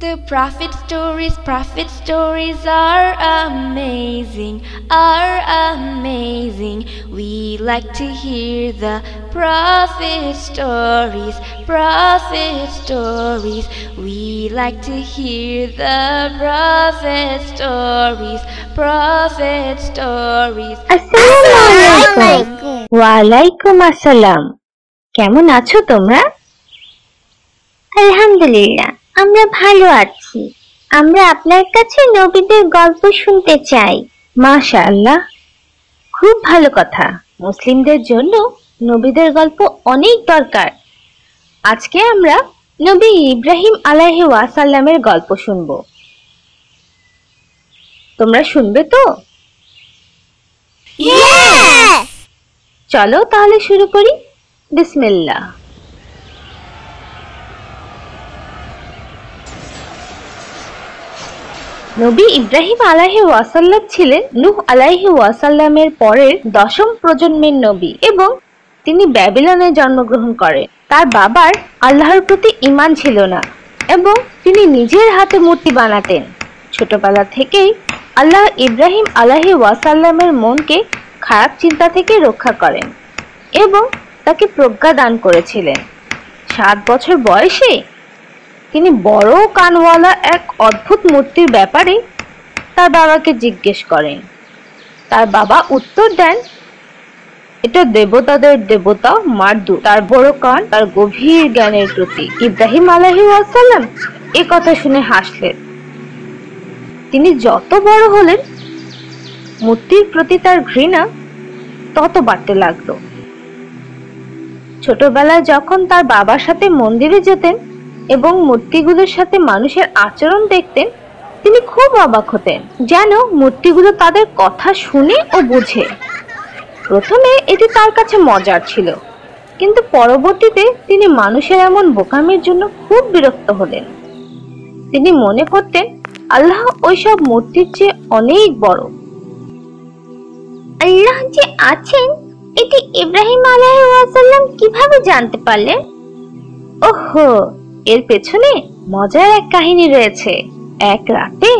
The prophet stories are amazing, are amazing. We like to hear the prophet stories, prophet stories. We like to hear the prophet stories, prophet stories. আসসালামু ওয়ালাইকুম আসসালাম। কেমন আছো তোমরা? আলহামদুলিল্লাহ, আমরা ভালো আছি। আমরা আপনার কাছে নবীদের গল্প শুনতে চাই। মাশাআল্লাহ, খুব ভালো কথা। মুসলিমদের জন্য নবীদের গল্প অনেক দরকার। আজকে আমরা নবী ইব্রাহিম আলাইহিস সালামের গল্প শুনব। তোমরা শুনবে তো? চলো তাহলে শুরু করি। বিসমিল্লাহ। নবী ইব্রাহিম আলাইহিস সালাম ছিলেন নূহ আলাইহিস সালামের পরের 10ম প্রজন্মের নবী এবং তিনি ব্যাবিলনে জন্মগ্রহণ করেন। তার বাবার আল্লাহর প্রতি ঈমান ছিল না এবং তিনি নিজের হাতে মূর্তি বানাতেন। ছোটবেলা থেকেই আল্লাহ ইব্রাহিম আলাইহিস সালামের মনকে খারাপ চিন্তা থেকে রক্ষা করেন এবং তাকে প্রজ্ঞা দান করেছিলেন। 7 বছর বয়সে তিনি বড় কানওয়ালা এক অদ্ভুত মূর্তির ব্যাপারে তার বাবাকে জিজ্ঞেস করেন। তার বাবা উত্তর দেন, এটা দেবতাদের দেবতা মারদু, তার বড় কান তার গভীর জ্ঞানের প্রতীক। ইব্রাহিম আলাইহিস সালাম এ কথা শুনে হাসলেন। তিনি যত বড় হলেন মূর্তির প্রতি তার ঘৃণা তত বাড়তে লাগলো। ছোটবেলায় যখন তার বাবার সাথে মন্দিরে যেতেন এবং মূর্তিগুলোর সাথে মানুষের আচরণ দেখতেন, তিনি খুব অবাক হতেন, যেন মূর্তিগুলো তাদের কথা শুনে ও বুঝে। প্রথমে এটি তার কাছে মজার ছিল, কিন্তু পরবর্তীতে তিনি মানুষের এমন বোকামির জন্য খুব বিরক্ত হলেন। তিনি মনে করতেন আল্লাহ ওইসব মূর্তির চেয়ে অনেক বড়। আল্লাহ যে আছেন এটি ইব্রাহিম আলাইহিস সালাম কিভাবে জানতে পারলেন? ওহো, এর পেছনে মজার এক কাহিনী রয়েছে। এক রাতে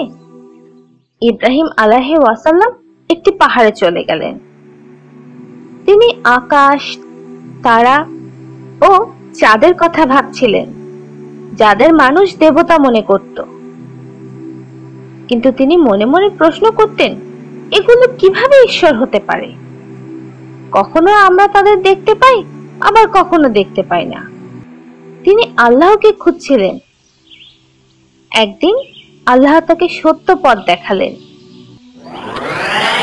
ইব্রাহিম আলাইহিস সালাম একটি পাহাড়ে চলে গেলেন। তিনি আকাশ, তারা ও চাঁদের কথা ভাবছিলেন, যাদের মানুষ দেবতা মনে করত। কিন্তু তিনি মনে মনে প্রশ্ন করতেন, এগুলো কিভাবে ঈশ্বর হতে পারে? কখনো আমরা তাদের দেখতে পাই, আবার কখনো দেখতে পাই না। তিনি আল্লাহকে খুঁজছিলেন। একদিন আল্লাহ তাকে সত্য পথ দেখালেন।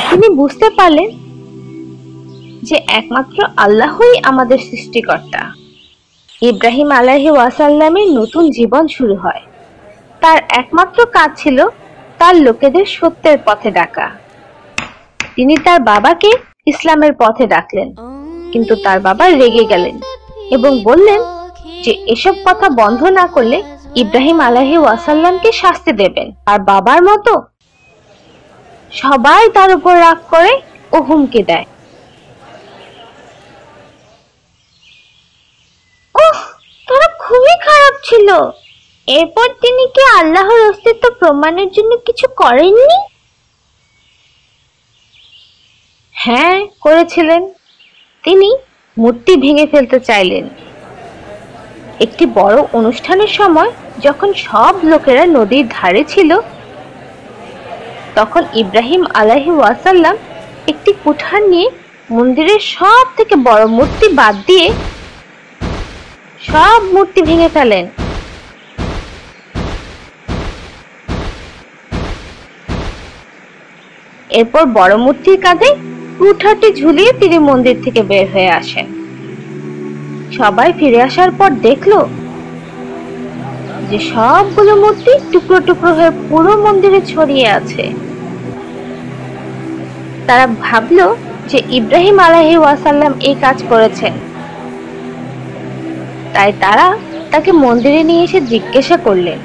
তিনি বুঝতে পারলেন যে একমাত্র আল্লাহই আমাদের সৃষ্টিকর্তা। ইব্রাহিম আলাইহিস সালামের নতুন জীবন শুরু হয়। তার একমাত্র কাজ ছিল তার লোকেদের সত্যের পথে ডাকা। তিনি তার বাবাকে ইসলামের পথে ডাকলেন, কিন্তু তার বাবা রেগে গেলেন এবং বললেন যে এসব কথা বন্ধ না করলে ইব্রাহিম আলাইহিস সালামকে শাস্তি দেবেন। আর বাবার মতো সবাই তার উপর রাগ করে ও হুমকি দেয়। ওহ, তারা খুবই খারাপ ছিল। এরপর তিনি কি আল্লাহর অস্তিত্ব প্রমাণের জন্য কিছু করেননি? হ্যাঁ, করেছিলেন। তিনি মূর্তি ভেঙে ফেলতে চাইলেন। একটি বড় অনুষ্ঠানের সময় যখন সব লোকেরা নদীর ধারে ছিল, তখন ইব্রাহিম আলাইহিস সালাম একটি কুঠার নিয়ে মন্দিরের সব থেকে বড় মূর্তি বাদ দিয়ে সব মূর্তি ভেঙে ফেলেন। এরপর বড় মূর্তির কাঁধে কুঠারটি ঝুলিয়ে তিনি মন্দির থেকে বের হয়ে আসেন। সবাই ফিরে আসার পর দেখলো যে সবগুলো মূর্তি টুকরো টুকরো হয়ে পুরো মন্দিরে ছড়িয়ে আছে। তারা ভাবলো যে ইব্রাহিম আলাইহিস সালাম এই কাজ করেছেন। তাই তারা তাকে মন্দিরে নিয়ে এসে জিজ্ঞাসা করলেন,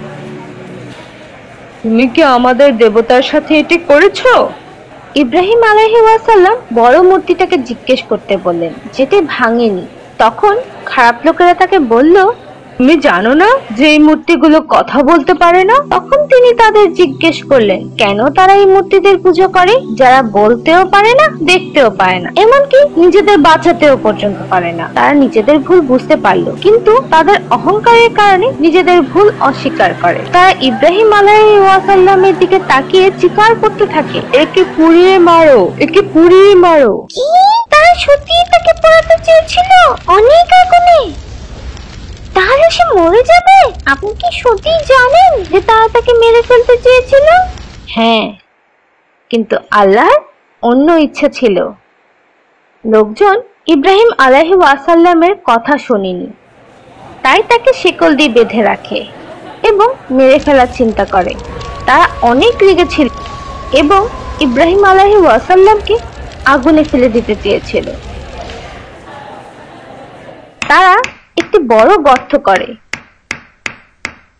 তুমি কি আমাদের দেবতার সাথে এটি করেছো? ইব্রাহিম আলাইহিস সালাম বড় মূর্তিটাকে জিজ্ঞেস করতে বললেন, যেটি ভাঙেনি। তখন খারাপ লোকেরা তাকে বলল, তুমি জানো না যে এই মূর্তিগুলো কথা বলতে পারে না? তখন তিনি তাদের জিজ্ঞেস করলেন কেন তারা এই মূর্তিদের পুজো করে, যারা বলতেও পারে না, দেখতেও পারে না, এমনকি নিজেদের বাঁচাতেও পর্যন্ত পারে না। তারা নিজেদের ভুল বুঝতে পারলো, কিন্তু তাদের অহংকারের কারণে নিজেদের ভুল অস্বীকার করে। তারা ইব্রাহিম আলাইহিস সালামের দিকে তাকিয়ে চিৎকার করতে থাকে, একে পুড়িয়ে মারো, একে পুড়িয়ে মারো। কি? তারা সত্যিই তাকে পোড়াতে চেয়েছিল অনেক আগুনে? তাহলে সে মরে যাবে? আপনি কি সত্যি জানেন যে তারা তাকে মেরে ফেলতে চেয়েছিল? হ্যাঁ, কিন্তু আল্লাহর অন্য ইচ্ছা ছিল। লোকজন ইব্রাহিম আলাইহিস সালামের কথা শোনেনি, তাই তাকে শিকল দিয়ে বেঁধে রাখে এবং মেরে ফেলার চিন্তা করে। তারা অনেক রেগেছিল এবং ইব্রাহিম আলাইহিস সালামকে আগুনে ফেলে দিতে চেয়েছিল। তারা একটি বড় গর্ত করে,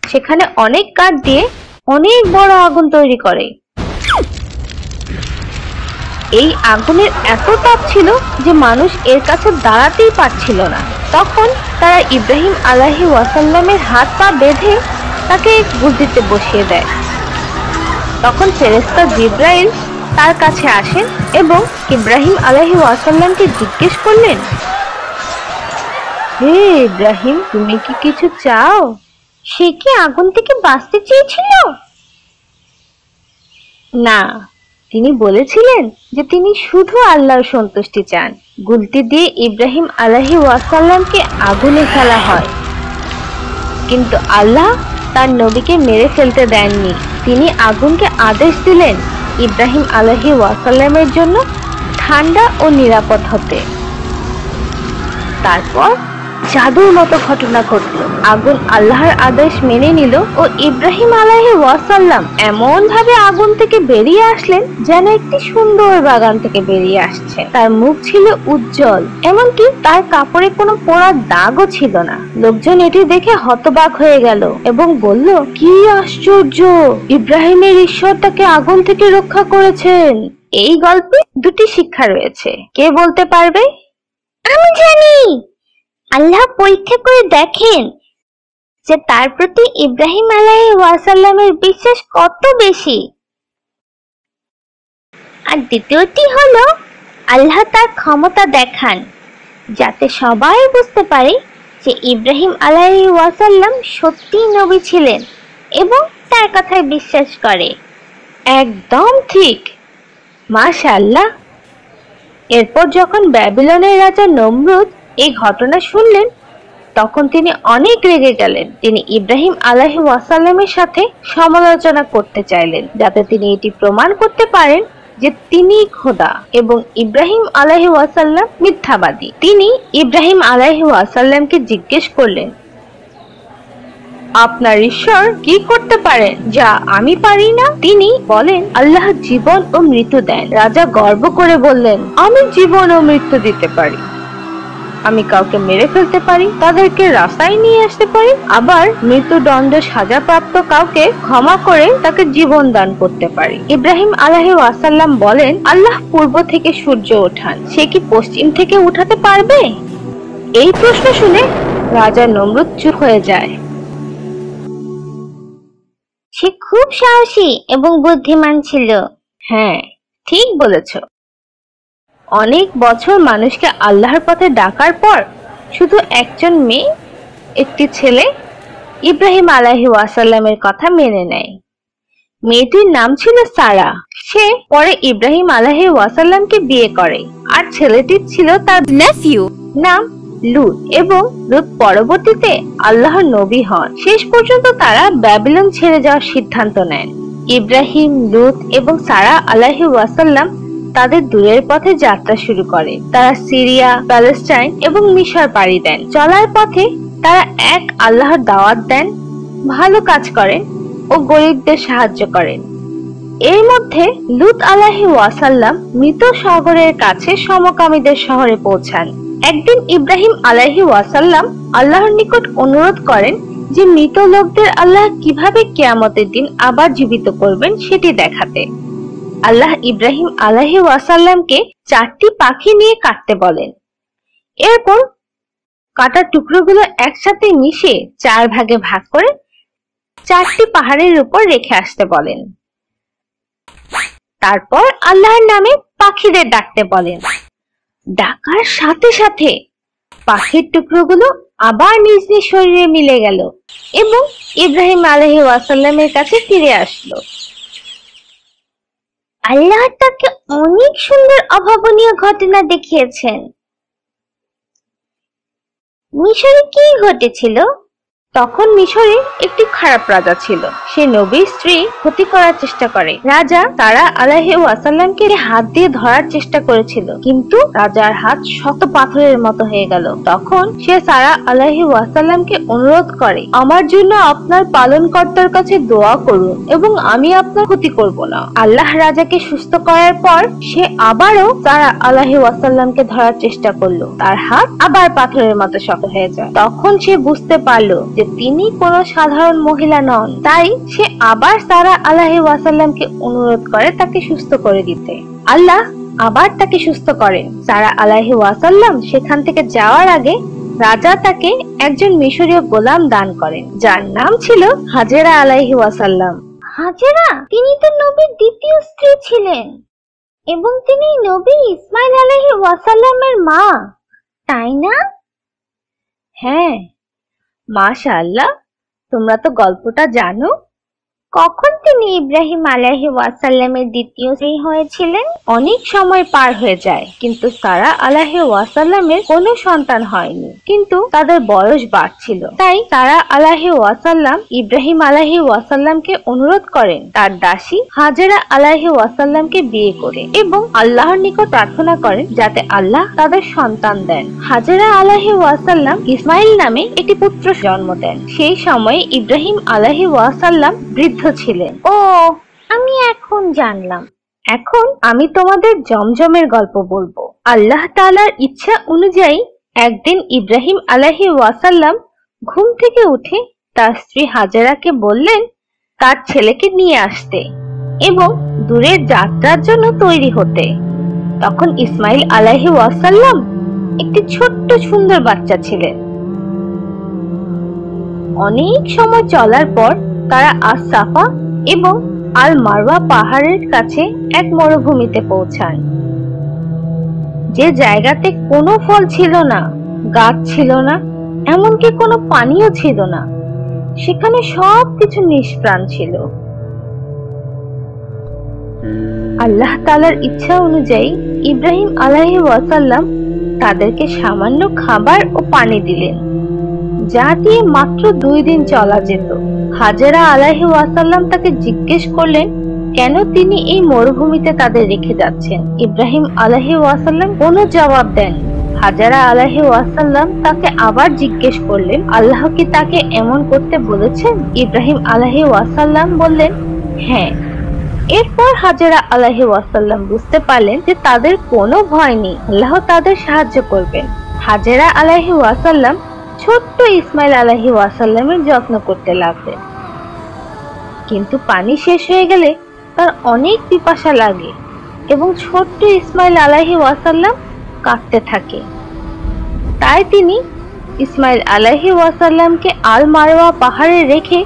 সেখানে অনেক কাঠ দিয়ে অনেক বড় আগুন তৈরি করে। এই আগুনের এত তাপ ছিল যে মানুষ এর কাছে দাঁড়াতেই পারছিল না। তখন তারা ইব্রাহিম আলাইহিস সালামের হাত পা বেঁধে তাকে এক বুদ্ধিতে বসিয়ে দেয়। তখন ফেরেশতা জিবরাইল তার কাছে আসেন এবং ইব্রাহিম আলাইহিস সালামকে জিজ্ঞেস করলেন, হে ইব্রাহিম, তুমি কি কিছু চাও? সে কি আগুন থেকে বাঁচতে চেয়েছিল? না, তিনি বলেছিলেন যে তিনি শুধু আল্লাহর সন্তুষ্টি চান। গুলতি দিয়ে ইব্রাহিম আলাইহিস সালামকে আগুনে ফেলা হয়, কিন্তু আল্লাহ তার নবীকে মেরে ফেলতে দেননি। তিনি আগুনকে আদেশ দিলেন ইব্রাহিম আলাইহিস সালামের জন্য ঠান্ডা ও নিরাপদ হতে। তারপর জাদুর মতো ঘটনা ঘটল। আগুন আল্লাহর আদেশ মেনে নিল ও ইব্রাহিম আলাইহিস সালাম এমন ভাবে আগুন থেকে বেরিয়ে আসলেন যেন একটি সুন্দর বাগান থেকে বেরিয়ে আসছে। তার মুখ ছিল উজ্জ্বল, এমনকি তার কাপড়ে কোনো পোড়ার দাগও ছিল না। লোকজন এটি দেখে হতবাক হয়ে গেল এবং বলল, কি আশ্চর্য, ইব্রাহিমের ঈশ্বর তাকে আগুন থেকে রক্ষা করেছেন। এই গল্পে দুটি শিক্ষা রয়েছে, কে বলতে পারবে? আমি জানি। আল্লাহ পরীক্ষা করে দেখেন যে তার প্রতি ইব্রাহিম আলাইহিস সালামের বিশ্বাস কত বেশি। আর দ্বিতীয়টি হলো আল্লাহ তার ক্ষমতা দেখান, যাতে সবাই বুঝতে পারে যে ইব্রাহিম আলাইহিস সালাম সত্যিই নবী ছিলেন এবং তার কথায় বিশ্বাস করে। একদম ঠিক, মাশাআল্লাহ। এরপর যখন ব্যাবিলনের রাজা নমরুদ এই ঘটনা শুনলেন, তখন তিনি অনেক রেগে গেলেন। তিনি ইব্রাহিম আলাইহিস সালামের সাথে সমালোচনা করতে চাইলেন, যাতে তিনি এটি প্রমাণ করতে পারেন যে তিনি খোদা এবং ইব্রাহিম আলাইহিস সালাম মিথ্যাবাদী। তিনি ইব্রাহিম আলাইহিস সালামকে জিজ্ঞেস করলেন, আপনার ঈশ্বর কি করতে পারেন যা আমি পারি না? তিনি বলেন, আল্লাহ জীবন ও মৃত্যু দেন। রাজা গর্ব করে বললেন, আমি জীবন ও মৃত্যু দিতে পারি। আমি কাউকে মেরে ফেলতে পারি, তাদেরকে রাস্তায় নিয়ে আসতে পারি, আবার মৃত্যুদণ্ড সাজাপ্রাপ্ত কাউকে ক্ষমা করে তাকে জীবন দান করতে পারি। ইব্রাহিম আলাইহিস সালাম বলেন, আল্লাহ পূর্ব থেকে সূর্য ওঠান, সে কি পশ্চিম থেকে উঠাতে পারবে? এই প্রশ্ন শুনে রাজা নমরুদ চুপ হয়ে যায়। সে খুব সাহসী এবং বুদ্ধিমান ছিল। হ্যাঁ, ঠিক বলেছ। অনেক বছর মানুষকে আল্লাহর পথে ডাকার পর শুধু একজন মেয়ে, একটি ছেলে ইব্রাহিম আলাইহিস সালামের কথা মেনে নেয়। মেয়েটির নাম ছিল সারা। সে পরে ইব্রাহিম আলাইহিস সালামকে বিয়ে করে, আর ছেলেটির ছিল তার নেফিউ, নাম লুত। এবং লুত পরবর্তীতে আল্লাহর নবী হন। শেষ পর্যন্ত তারা ব্যাবিলন ছেড়ে যাওয়ার সিদ্ধান্ত নেন। ইব্রাহিম, লুত এবং সারা আলাইহিস সালাম তাদের দূরের পথে যাত্রা শুরু করে। তারা সিরিয়া, প্যালেস্টাইন এবং মিশর পাড়ি দেন। চলার পথে তারা এক আল্লাহর দাওয়াত দেন, ভালো কাজ করেন ও গরিবদের সাহায্য করেন। এর মধ্যে লুত আলাইহিস সালাম মৃত সাগরের কাছে সমকামীদের শহরে পৌঁছান। একদিন ইব্রাহিম আলাইহিস সালাম আল্লাহর নিকট অনুরোধ করেন যে মৃত লোকদের আল্লাহ কিভাবে কিয়ামতের দিন আবার জীবিত করবেন সেটি দেখাতে। আল্লাহ ইব্রাহিম আলাইহিস সালামকে 4টি পাখি নিয়ে কাটতে বলেন। এরপর কাটা টুকরোগুলো একসাথে মিশে 4 ভাগে ভাগ করে 4টি পাহাড়ের উপর রেখে আসতে বলেন। তারপর আল্লাহর নামে পাখিদের ডাকতে বলেন। ডাকার সাথে সাথে পাখির টুকরোগুলো আবার নিজ নিজ শরীরে মিলে গেল এবং ইব্রাহিম আলাইহিস সালামের কাছে ফিরে আসলো। আল্লাহ তাকে অনেক সুন্দর অভাবনীয় ঘটনা দেখিয়েছেন। মিশরে কি ঘটেছিল? তখন মিশরে একটি খারাপ রাজা ছিল। সে নবীর স্ত্রী ক্ষতি করার চেষ্টা করে। রাজা সারা আলাইহিস সালামকে হাত দিয়ে ধরার চেষ্টা করেছিল, কিন্তু রাজার হাত শক্ত পাথরের মতো হয়ে গেল। তখন সে সারা আলাইহিস সালামকে অনুরোধ করে, আমার জন্য আপনার পালনকর্তার কাছে দোয়া করুন এবং আমি আপনার ক্ষতি করব না। আল্লাহ রাজাকে সুস্থ করার পর সে আবারও সারা আলাইহিস সালামকে ধরার চেষ্টা করলো। তার হাত আবার পাথরের মতো শক্ত হয়ে যায়। তখন সে বুঝতে পারলো যে তিনি কোনো সাধারণ মহিলা নন। তাই সে আবার সারা আলাইহিস সালামকে অনুরোধ করে তাকে সুস্থ করে দিতে। আল্লাহ আবার তাকে সুস্থ করেন। সারা আলাইহিস সালাম সেখান থেকে যাওয়ার আগে রাজা তাকে একজন মিশরীয় গোলাম দান করেন, যার নাম ছিল হাজেরা আলাইহিস সালাম। হাজেরা, তিনি তো নবীর দ্বিতীয় স্ত্রী ছিলেন এবং তিনি নবী ইসমাইল আলাইহিস সালামের মা, তাই না? হ্যাঁ, মাশাআল্লাহ, তোমরা তো গল্পটা জানো। কখন তিনি ইব্রাহিম আলাইহিস সালামের দ্বিতীয় স্ত্রী হয়েছিলেন? অনেক সময় পার হয়ে যায়, কিন্তু সারা আলাইহিস সালামের কোনো সন্তান হয়নি। কিন্তু তাদের বয়স বাড়ছিল, তাই সারা আলাইহিস সালাম ইব্রাহিম আলাইহিস সালামকে অনুরোধ করেন তার দাসী হাজেরা আলাইহিস সালামকে বিয়ে করে এবং আল্লাহর নিকট প্রার্থনা করেন যাতে আল্লাহ তাদের সন্তান দেন। হাজেরা আলাইহিস সালাম ইসমাইল নামে একটি পুত্র জন্ম দেন। সেই সময় ইব্রাহিম আলাইহিস সালাম বৃদ্ধ ছিলেন। ও, আমি এখন জানলাম। এখন আমি তোমাদের জমজমের গল্প বলবো। আল্লাহ তাআলার ইচ্ছা অনুযায়ী একদিন ইব্রাহিম আলাইহিস সালাম ঘুম থেকে উঠে তার স্ত্রী হাজেরাকে বললেন তার ছেলেকে নিয়ে আসতে এবং দূরের যাত্রার জন্য তৈরি হতে। তখন ইসমাইল আলাইহিস সালাম একটি ছোট্ট সুন্দর বাচ্চা ছিলেন। অনেক সময় চলার পর তারা আস-সাফা এবং আল মারওয়া পাহাড়ের কাছে এক মরুভূমিতে পৌঁছান, যে জায়গাতে কোনো ফল ছিল না, গাছ ছিল না, এমনকি কোনো পানিও ছিল না। সেখানে সবকিছু নিষ্প্রাণ ছিল। আল্লাহ তাআলার ইচ্ছা অনুযায়ী ইব্রাহিম আলাইহিস সালাম তাদেরকে সামান্য খাবার ও পানি দিলেন, যা দিয়ে মাত্র 2 দিন চলা যেত। হাজেরা আলাইহিস সালাম তাকে জিজ্ঞেস করলেন কেন তিনি এই মরুভূমিতে তাদের রেখে যাচ্ছেন। ইব্রাহিম আলাইহিস সালাম কোনো জবাব দেন। হাজেরা আলাইহিস সালাম তাকে আবার জিজ্ঞেস করলেন আল্লাহ কি তাকে এমন করতে বলেছেন? ইব্রাহিম আলাইহিস সালাম বললেন হ্যাঁ। এরপর হাজেরা আলাইহিস সালাম বুঝতে পারলেন যে তাদের কোনো ভয় নেই, আল্লাহ তাদের সাহায্য করবেন। হাজেরা আলাইহিস সালাম ছোট্ট ইসমাইল আলাইহিস সালামের যত্ন করতে লাগলেন, কিন্তু পানি শেষ হয়ে গেলে তার অনেক পিপাসা লাগে এবং ছোট্ট ইসমাইল আলাইহিস সালাম কাঁদতে থাকে। তাই তিনি ইসমাইল আলাইহিস সালামকে আল মারওয়া পাহাড়ে রেখে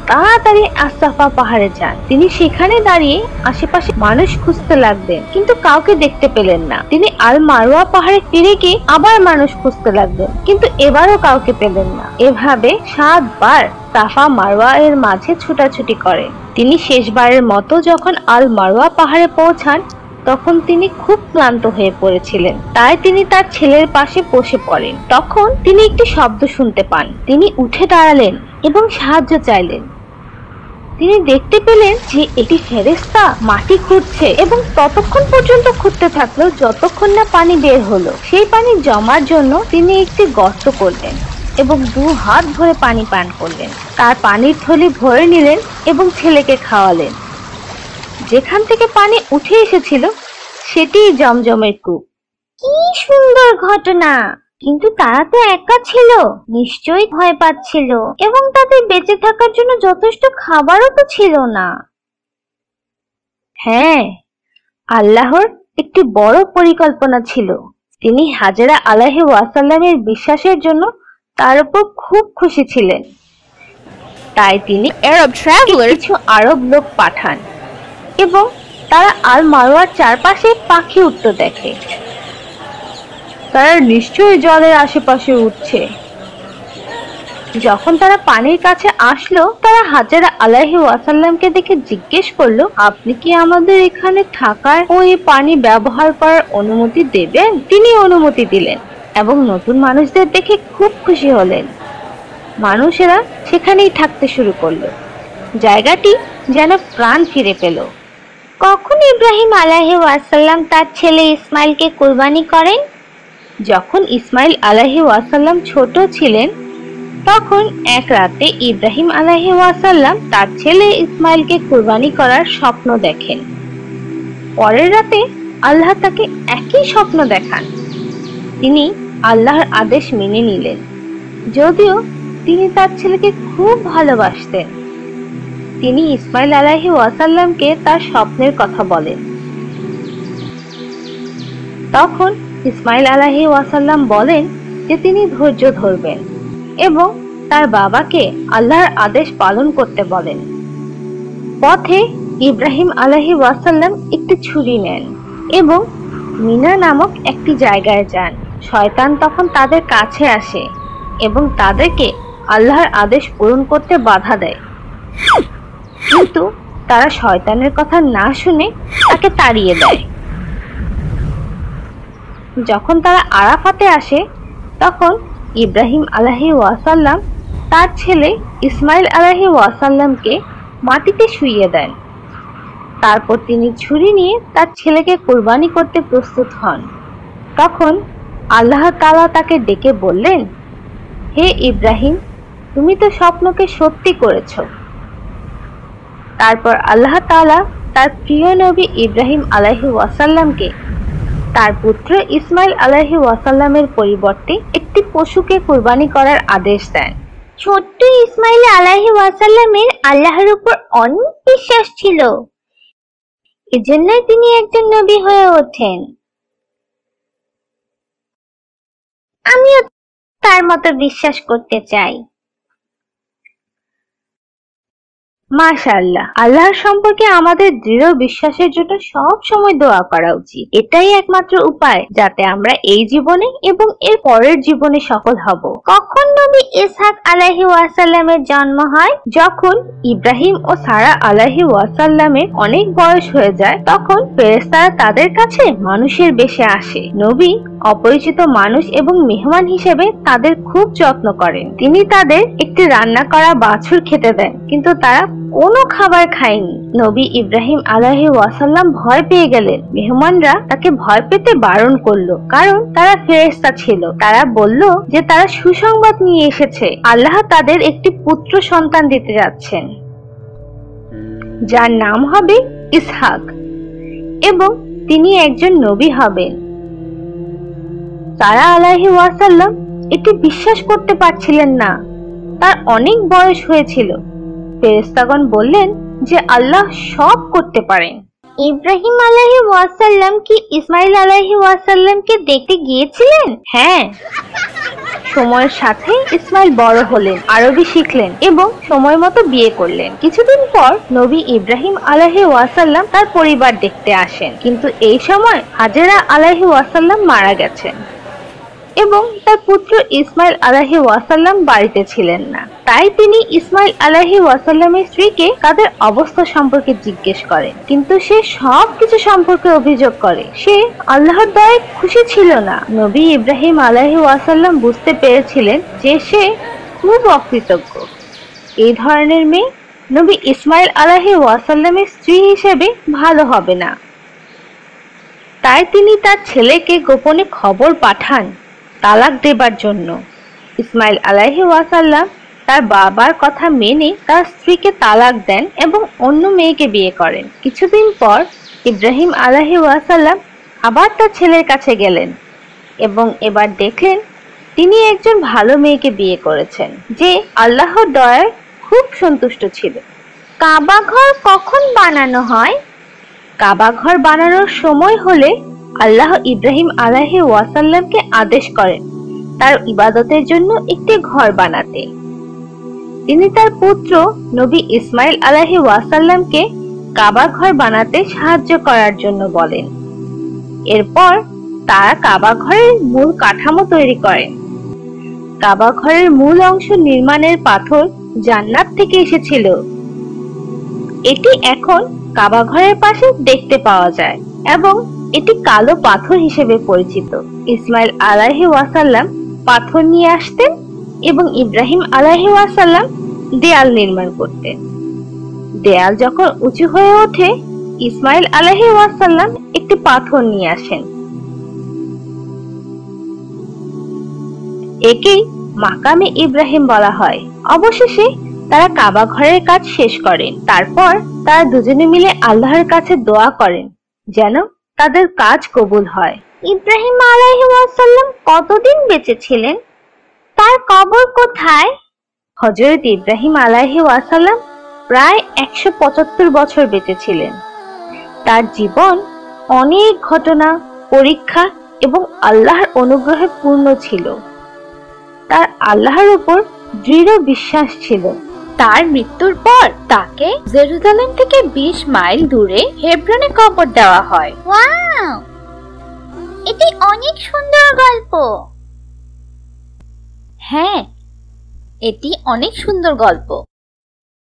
তাড়াতাড়ি আস-সাফা পাহাড়ে যান। তিনি সেখানে দাঁড়িয়ে আশেপাশে মানুষ খুঁজতে লাগলেন, কিন্তু কাউকে দেখতে পেলেন না। তিনি আল মারওয়া পাহাড়ে ফিরে গিয়ে আবার মানুষ খুঁজতে লাগলেন, কিন্তু এবারও কাউকে পেলেন না। এভাবে 7 বার সাফা মারওয়া এর মাঝে ছুটাছুটি করেন। তিনি শেষবারের মতো যখন আল মারওয়া পাহাড়ে পৌঁছান তখন তিনি খুব ক্লান্ত হয়ে পড়েছিলেন। তাই তিনি তার ছেলের পাশে বসে পড়েন। তখন তিনি একটি শব্দ শুনতে পান। তিনি উঠে দাঁড়ালেন এবং সাহায্য চাইলেন। তিনি দেখতে পেলেন যে একটি ফেরেশতা মাটি খুঁড়ছে এবং ততক্ষণ পর্যন্ত খুঁড়তে থাকলো যতক্ষণ না পানি বের হলো। সেই পানি জমার জন্য তিনি একটি গর্ত করলেন এবং 2 হাত ভরে পানি পান করলেন। তার পানির থলি ভরে নিলেন এবং ছেলেকে খাওয়ালেন। যেখান থেকে পানি উঠে এসেছিল সেটিই জমজমের কূপ। কি সুন্দর ঘটনা! কিন্তু তারা তো একা ছিল, নিশ্চয়ই ভয় পাচ্ছিল এবং তাদের বেঁচে থাকার জন্য যথেষ্ট খাবারও তো ছিল না। হ্যাঁ, আল্লাহর একটি বড় পরিকল্পনা ছিল। তিনি হাজেরা আলাইহিস সালামের বিশ্বাসের জন্য তার উপর খুব খুশি ছিলেন। তাই তিনি কিছু আরব লোক পাঠান এবং তারা আল মারওয়ার চারপাশে পাখি উঠতে দেখে। তারা নিশ্চয়ই জলের আশেপাশে উঠছে। যখন তারা পানির কাছে আসলো, তারা হাজেরা আলাইহি ওয়াসাল্লামকে দেখে জিজ্ঞেস করলো, আপনি কি আমাদের এখানে থাকার ও এই পানি ব্যবহার করার অনুমতি দেবেন? তিনি অনুমতি দিলেন এবং নতুন মানুষদের দেখে খুব খুশি হলেন। মানুষেরা সেখানেই থাকতে শুরু করলো। জায়গাটি যেন প্রাণ ফিরে পেল। কখন ইব্রাহিম আলাইহিস সালাম তার ছেলে ইসমাইলকে কুরবানি করেন? যখন ইসমাইল আলাইহিস সালাম ছোট ছিলেন, তখন এক রাতে ইব্রাহিম আলাইহিস সালাম তার ছেলে ইসমাইলকে কুরবানি করার স্বপ্ন দেখেন। পরের রাতে আল্লাহ তাকে একই স্বপ্ন দেখান। তিনি আল্লাহর আদেশ মেনে নিলেন, যদিও তিনি তার ছেলেকে খুব ভালোবাসতেন। তিনি ইসমাইল আলাইহিস সালামকে তার স্বপ্নের কথা বলেন। তখন ইসমাইল আলাইহিস সালাম বলেন যে তিনি ধৈর্য ধরবেন এবং তার বাবাকে আল্লাহর আদেশ পালন করতে বলেন। পথে ইব্রাহিম আলাইহিস সালাম একটি ছুরি নেন এবং মিনা নামক একটি জায়গায় যান। শয়তান তখন তাদের কাছে আসে এবং তাদেরকে আল্লাহর আদেশ পূরণ করতে বাধা দেয়, কিন্তু তারা শয়তানের কথা না শুনে তাকে তাড়িয়ে দেয়। যখন তারা আরাফাতে আসে, তখন ইব্রাহিম আলাইহিস সালাম তার ছেলে ইসমাইল আলাইহিস সালামকে মাটিতে শুইয়ে দেন। তারপর তিনি ছুরি নিয়ে তার ছেলেকে কুরবানি করতে প্রস্তুত হন। তখন আল্লাহ তাআলা তাকে ডেকে বললেন, হে ইব্রাহিম, তুমি তো স্বপ্নকে সত্যি করেছ। তারপর আল্লাহ তাআলা তার প্রিয় নবী ইব্রাহিম আলাইহিস সালামকে তার পুত্র ইসমাইল আলাইহিস সালামের পরিবর্তে একটি পশুকে কুরবানি করার আদেশ দেন। ছোট্ট ইসমাইল আলাইহিস সালামের আল্লাহর উপর অনেক বিশ্বাস ছিল, এজন্যই তিনি একজন নবী হয়ে ওঠেন। আমিও তার মতো বিশ্বাস করতে চাই। মাশাআল্লাহ, আল্লাহর সম্পর্কে আমাদের দৃঢ় বিশ্বাসের জন্য সব সময় দোয়া করা উচিত। এটাই একমাত্র উপায় যাতে আমরা এই জীবনে এবং এর পরের জীবনে সফল হব। কখন নবী ইসহাক আলাইহিস সালামের জন্ম হয়? যখন ইব্রাহিম ও সারা আলাইহিস সালামের অনেক বয়স হয়ে যায়, তখন ফেরেশতারা তাদের কাছে মানুষের বেশে আসে। নবী অপরিচিত মানুষ এবং মেহমান হিসেবে তাদের খুব যত্ন করেন। তিনি তাদের একটি রান্না করা বাছুর খেতে দেন, কিন্তু তারা কোনো খাবার খায়নি। নবী ইব্রাহিম আলাইহিস সালাম ভয় পেয়ে গেলেন। মেহমানরা তাকে ভয় পেতে বারণ করলো, কারণ তারা ফেরেশতা ছিল। তারা বলল যে তারা সুসংবাদ নিয়ে এসেছে, আল্লাহ তাদের একটি পুত্র সন্তান দিতে যাচ্ছেন, যার নাম হবে ইসহাক এবং তিনি একজন নবী হবেন। সারা আলাইহিস সালাম এটি বিশ্বাস করতে পারছিলেন না। তার অনেক বয়স হয়েছিল। ফেরেশতাগণ বললেন যে আল্লাহ সব করতে পারেন। ইব্রাহিম আলাইহিস সালাম কি ইসমাইল আলাইহিস সালামকে দেখতে গিয়েছিলেন? হ্যাঁ, সময়ের সাথে ইসমাইল বড় হলেন, আরবি শিখলেন এবং সময় মতো বিয়ে করলেন। কিছুদিন পর নবী ইব্রাহিম আলাইহিস সালাম তার পরিবার দেখতে আসেন, কিন্তু এই সময় হাজেরা আলাইহিস সালাম মারা গেছেন এবং তার পুত্র ইসমাইল আলাইহিস সালাম বাড়িতে ছিলেন না। তাই তিনি ইসমাইল আলাইহিস সালামের স্ত্রীকে তাদের অবস্থা সম্পর্কে জিজ্ঞেস করেন, কিন্তু সে সবকিছু সম্পর্কে অভিযোগ করে। সে আল্লাহর দয়ায় খুশি ছিল না। নবী ইব্রাহিম আলাইহিস সালাম বুঝতে পেরেছিলেন যে সে খুব অকৃতজ্ঞ। এই ধরনের মেয়ে নবী ইসমাইল আলাইহিস সালামের স্ত্রী হিসেবে ভালো হবে না। তাই তিনি তার ছেলেকে গোপনে খবর পাঠান তালাক দেবার জন্য। ইসমাইল আলাইহিস সালাম তার বাবার কথা মেনে তার স্ত্রীকে তালাক দেন এবং অন্য মেয়েকে বিয়ে করেন। কিছুদিন পর ইব্রাহিম আলাইহিস সালাম আবার তার ছেলের কাছে গেলেন এবং এবার দেখলেন তিনি একজন ভালো মেয়েকে বিয়ে করেছেন, যে আল্লাহর দয়ায় খুব সন্তুষ্ট ছিল। কাবা ঘর কখন বানানো হয়? কাবা ঘর বানানোর সময় হলে আল্লাহ ইব্রাহিম আলাইহিস সালামকে আদেশ করেন তার ইবাদতের জন্য একটি ঘর বানাতে। তিনি তার পুত্র নবী ইসমাইল আলাইহিস ওয়াসাল্লামকে কাবা ঘর বানাতে সাহায্য করার জন্য বলেন। এরপর তারা কাবা ঘরের মূল কাঠামো তৈরি করেন। কাবা ঘরের মূল অংশ নির্মাণের পাথর জান্নাত থেকে এসেছিল। এটি এখন কাবা ঘরের পাশে দেখতে পাওয়া যায় এবং এটি কালো পাথর হিসেবে পরিচিত। ইসমাইল আলাইহিস ওয়াসাল্লাম পাথর নিয়ে আসতেন এবং ইব্রাহিম আলাইহিস ওয়াসাল্লাম দেয়াল নির্মাণ করতেন। দেয়াল যখন উঁচু হয়ে ওঠে, ইসমাইল আলাইহিস ওয়াসাল্লাম একটি পাথর নিয়ে আসেন। একেই মাকামে ইব্রাহিম বলা হয়। অবশেষে তারা কাবা ঘরের কাজ শেষ করেন। তারপর তারা দুজনে মিলে আল্লাহর কাছে দোয়া করেন যেন তাদের কাজ কবুল হয়। ইব্রাহিম আলাইহিস ওয়াসাল্লাম কতদিন বেঁচে ছিলেন? তার কবর কোথায়? হযরত ইব্রাহিম আলাইহিস ওয়াসাল্লাম প্রায় 175 বছর বেঁচে ছিলেন। তার জীবন অনেক ঘটনা, পরীক্ষা এবং আল্লাহর অনুগ্রহে পূর্ণ ছিল। তার আল্লাহর উপর দৃঢ় বিশ্বাস ছিল। তার মৃত্যুর পর তাকে জেরুজালেম থেকে 20 মাইল দূরে হেব্রনে কবর দেওয়া হয়। ওয়াও! এটি অনেক সুন্দর গল্প। হ্যাঁ, এটি অনেক সুন্দর গল্প।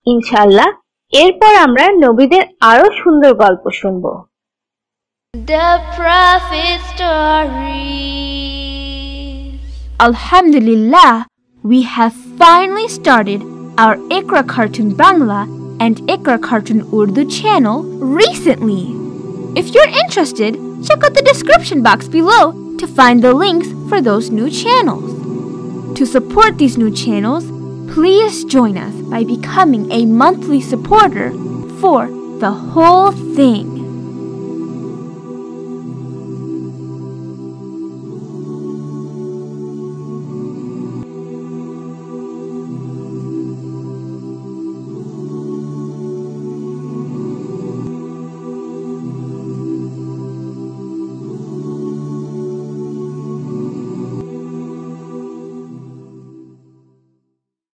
ইনশাআল্লাহ এরপর আমরা নবীদের আরো সুন্দর গল্প শুনবো। The Prophet Stories. Alhamdulillah, we have finally started our Iqra Cartoon Bangla and Iqra Cartoon Urdu channel recently. If you're interested, check out the description box below to find the links for those new channels. To support these new channels, please join us by becoming a monthly supporter for the whole thing.